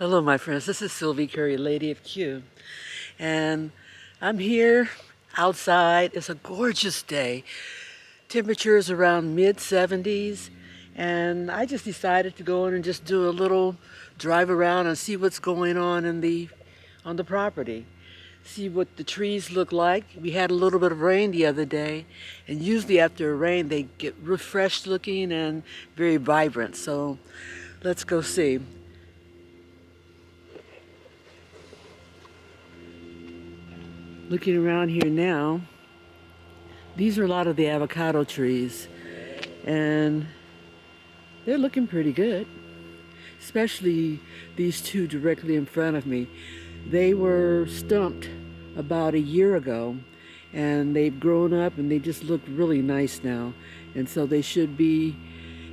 Hello, my friends. This is Sylvie Curry, Lady of Q, and I'm here outside. It's a gorgeous day. Temperature is around mid 70s, and I just decided to go in and just do a little drive around and see what's going on on the property. See what the trees look like. We had a little bit of rain the other day, and usually after a rain they get refreshed looking and very vibrant. So let's go see. Looking around here now, these are a lot of the avocado trees, and they're looking pretty good, especially these two directly in front of me. They were stumped about a year ago, and they've grown up and they just look really nice now, and so they should be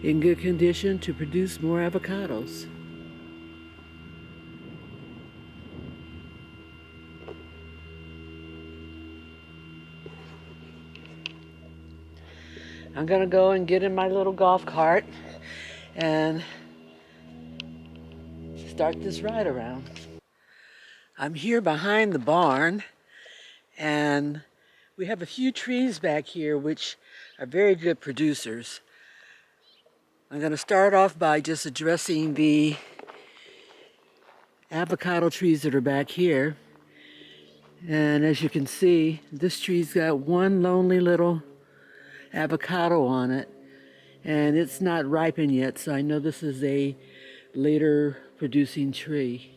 in good condition to produce more avocados. I'm gonna go and get in my little golf cart and start this ride around. I'm here behind the barn, and we have a few trees back here which are very good producers. I'm going to start off by just addressing the avocado trees that are back here. And as you can see, this tree's got one lonely little avocado on it, and it's not ripened yet, so I know this is a later producing tree.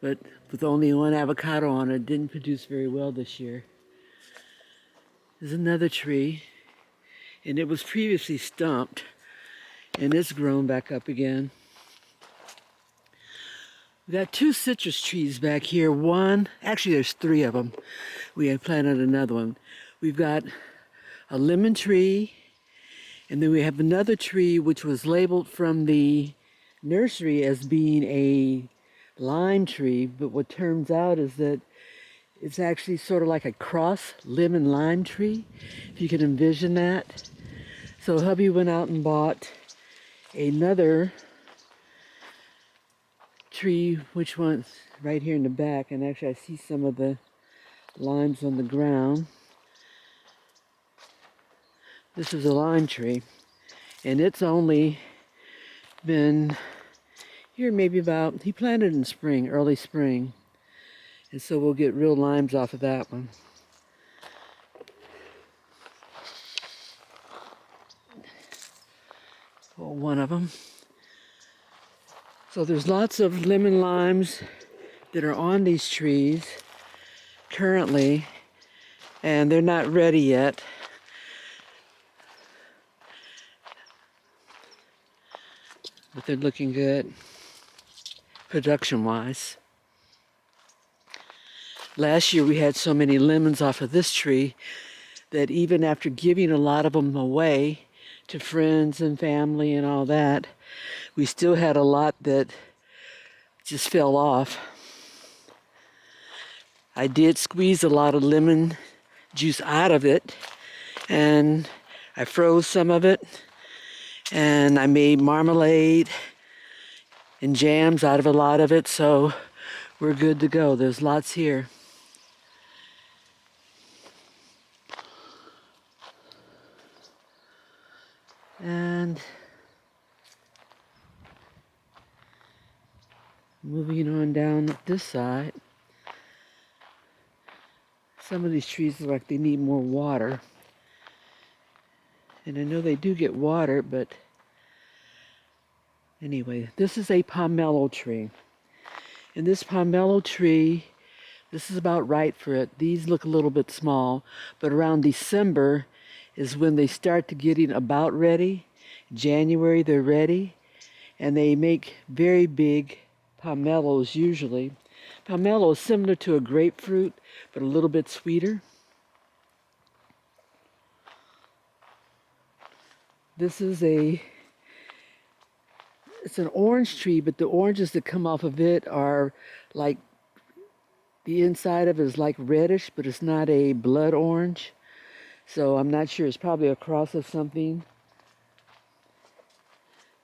But with only one avocado on it, didn't produce very well this year. There's another tree, and it was previously stumped, and it's grown back up again. We got two citrus trees back here. Actually there's three of them. We had planted another one. We've got a lemon tree, and then we have another tree which was labeled from the nursery as being a lime tree, but what turns out is that it's actually sort of like a cross lemon lime tree, if you can envision that. So hubby went out and bought another tree, which one's right here in the back, and actually I see some of the limes on the ground. This is a lime tree, and it's only been here maybe about, he planted in spring, early spring, and so we'll get real limes off of that one. Pull one of them. So there's lots of lemon limes that are on these trees currently, and they're not ready yet. But they're looking good production-wise. Last year we had so many lemons off of this tree that even after giving a lot of them away to friends and family and all that, we still had a lot that just fell off. I did squeeze a lot of lemon juice out of it, and I froze some of it, and I made marmalade and jams out of a lot of it, so we're good to go. There's lots here. And moving on down this side, some of these trees look like they need more water. And I know they do get water, but anyway, this is a pomelo tree. And this pomelo tree, this is about right for it. These look a little bit small, but around December is when they start to getting about ready. January they're ready, and they make very big pomelos usually. Pomelo is similar to a grapefruit, but a little bit sweeter. This is it's an orange tree, but the oranges that come off of it are like, the inside of it is like reddish, but it's not a blood orange. So I'm not sure, it's probably a cross of something.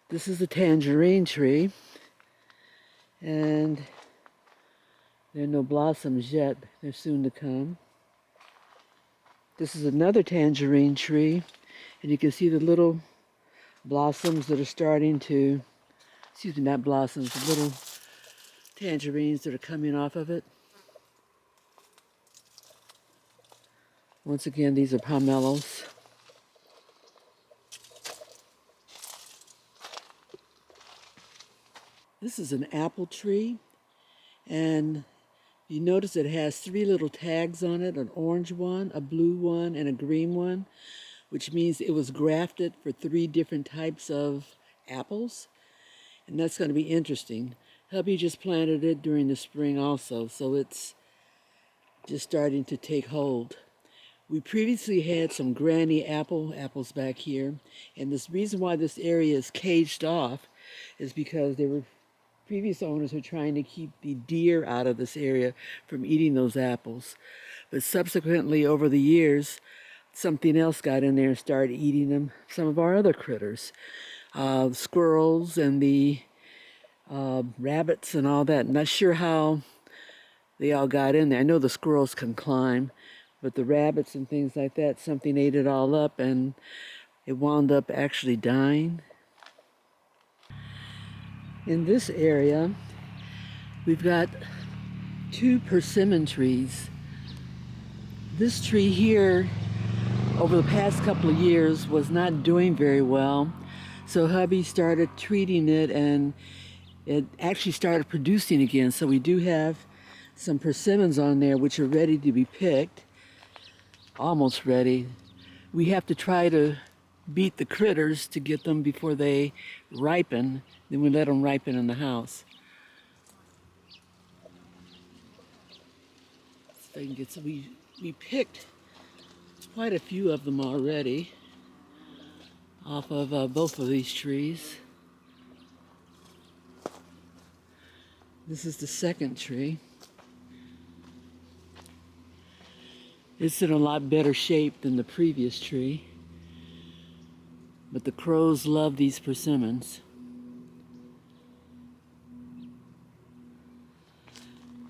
This is a tangerine tree, And there are no blossoms yet. They're soon to come. This is another tangerine tree, and you can see the little blossoms that are starting to, excuse me, not blossoms, the little tangerines that are coming off of it. Once again, these are pomelos. This is an apple tree, and you notice it has 3 little tags on it, an orange one, a blue one, and a green one, which means it was grafted for 3 different types of apples, and that's going to be interesting. Hubby just planted it during the spring also, so it's just starting to take hold. We previously had some granny apples back here, and this reason why this area is caged off is because there were previous owners were trying to keep the deer out of this area from eating those apples. But subsequently, over the years, something else got in there and started eating them, some of our other critters. Squirrels and the rabbits and all that. Not sure how they all got in there. I know the squirrels can climb, but the rabbits and things like that, something ate it all up and it wound up actually dying. In this area, we've got 2 persimmon trees. This tree here, over the past couple of years, was not doing very well. So hubby started treating it and it actually started producing again. So we do have some persimmons on there which are ready to be picked. Almost ready. We have to try to beat the critters to get them before they ripen. Then we let them ripen in the house. So I can get some. We picked quite a few of them already off of both of these trees. This is the second tree. It's in a lot better shape than the previous tree. But the crows love these persimmons.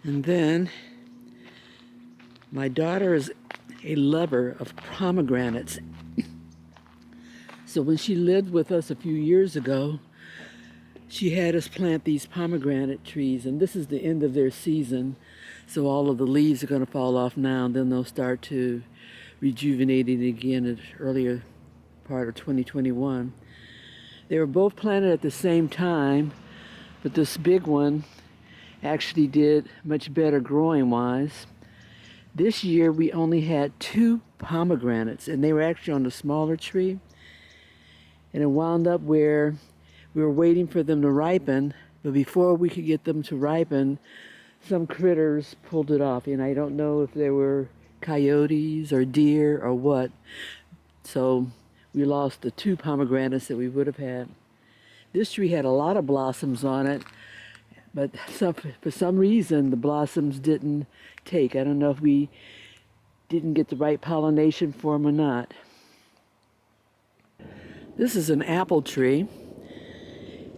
And then my daughter is a lover of pomegranates. So when she lived with us a few years ago, she had us plant these pomegranate trees, and this is the end of their season. So all of the leaves are going to fall off now, and then they'll start to rejuvenate it again at earlier part of 2021. They were both planted at the same time, but this big one actually did much better growing wise. This year we only had 2 pomegranates, and they were actually on the smaller tree, and it wound up where we were waiting for them to ripen, but before we could get them to ripen, some critters pulled it off, and I don't know if they were coyotes or deer or what. So we lost the 2 pomegranates that we would have had. This tree had a lot of blossoms on it, but for some reason the blossoms didn't take. I don't know if we didn't get the right pollination for them or not. This is an apple tree,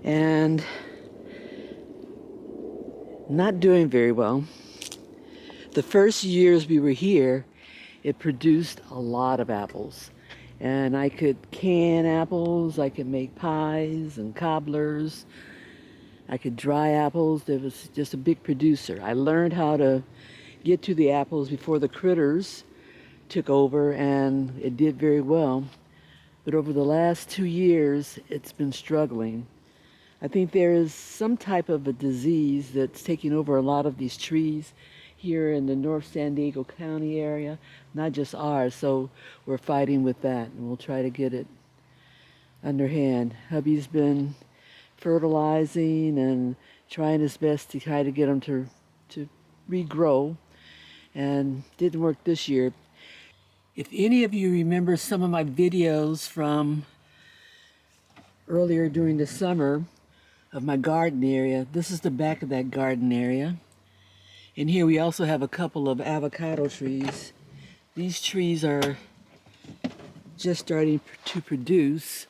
and not doing very well. The first years we were here, it produced a lot of apples. And I could can apples, I could make pies and cobblers, I could dry apples. It was just a big producer. I learned how to get to the apples before the critters took over, and it did very well. But over the last 2 years, it's been struggling. I think there is some type of a disease that's taking over a lot of these trees here in the North San Diego County area, not just ours, so we're fighting with that, and we'll try to get it underhand. Hubby's been fertilizing and trying his best to try to get them to regrow, and didn't work this year. If any of you remember some of my videos from earlier during the summer of my garden area, this is the back of that garden area. And here we also have a couple of avocado trees. These trees are just starting to produce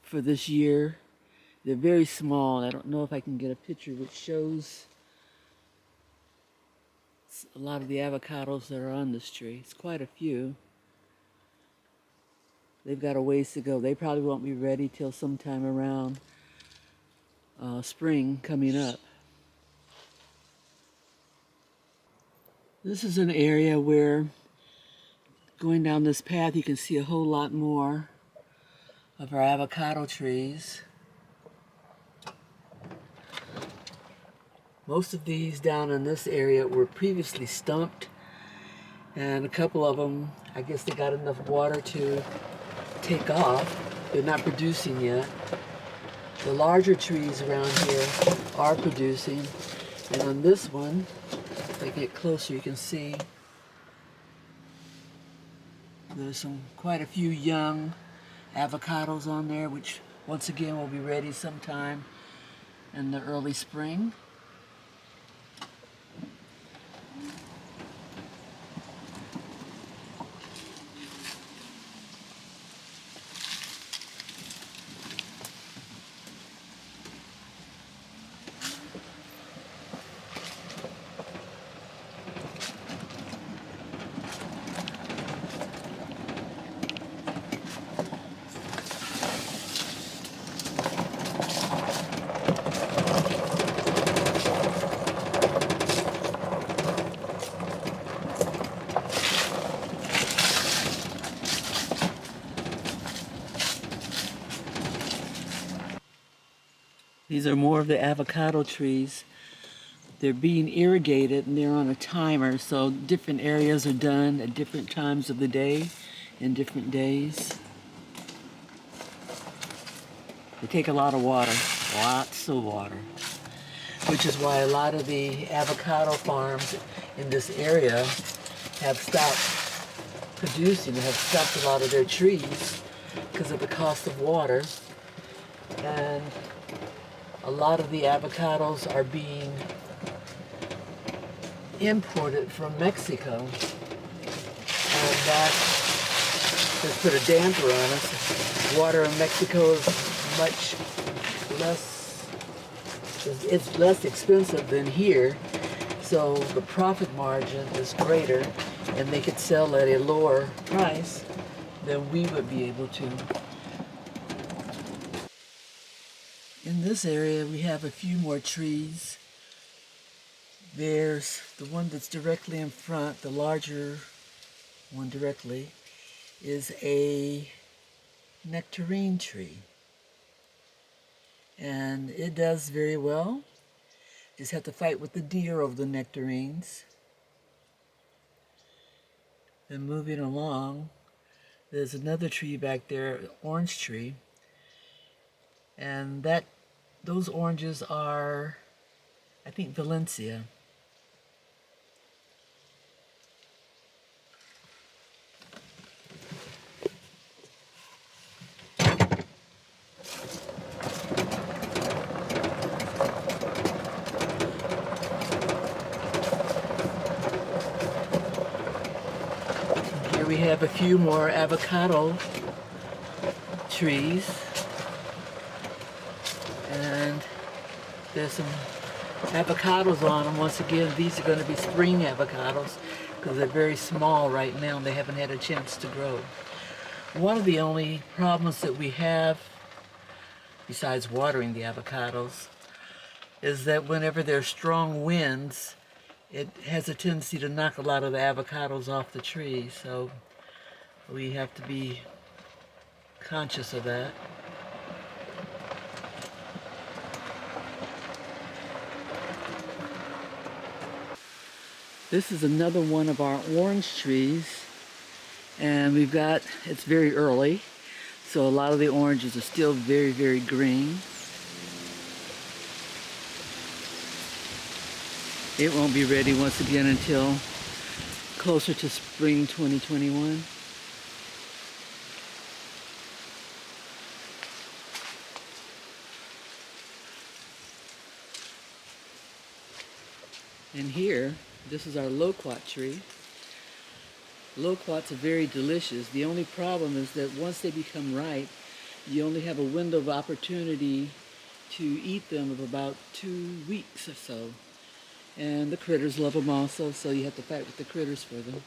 for this year. They're very small. I don't know if I can get a picture which shows a lot of the avocados that are on this tree. It's quite a few. They've got a ways to go. They probably won't be ready till sometime around spring coming up. This is an area where going down this path you can see a whole lot more of our avocado trees. Most of these down in this area were previously stumped, and a couple of them, I guess they got enough water to take off. They're not producing yet. The larger trees around here are producing, and on this one, if I get closer, you can see there's quite a few young avocados on there, which once again will be ready sometime in the early spring. These are more of the avocado trees. They're being irrigated and they're on a timer, so different areas are done at different times of the day and different days. They take a lot of water, lots of water, which is why a lot of the avocado farms in this area have stopped producing, have stopped a lot of their trees because of the cost of water. And a lot of the avocados are being imported from Mexico, and that has put a damper on us. Water in Mexico is much less, it's less expensive than here, so the profit margin is greater, and they could sell at a lower price than we would be able to. In this area, we have a few more trees. There's the one that's directly in front, the larger one directly, is a Nectarine tree. And it does very well. Just have to fight with the deer over the nectarines. Then moving along, there's another tree back there, an orange tree. And those oranges are, I think, Valencia. Here we have a few more avocado trees. And there's some avocados on them. Once again, these are going to be spring avocados because they're very small right now and they haven't had a chance to grow. One of the only problems that we have, besides watering the avocados, is that whenever there's strong winds, it has a tendency to knock a lot of the avocados off the tree. So we have to be conscious of that. This is another one of our orange trees, and it's very early, so a lot of the oranges are still very, very green. It won't be ready once again until closer to spring 2021. And here, this is our Loquat tree. Loquats are very delicious. The only problem is that once they become ripe, you only have a window of opportunity to eat them of about 2 weeks or so. And the critters love them also, so you have to fight with the critters for them.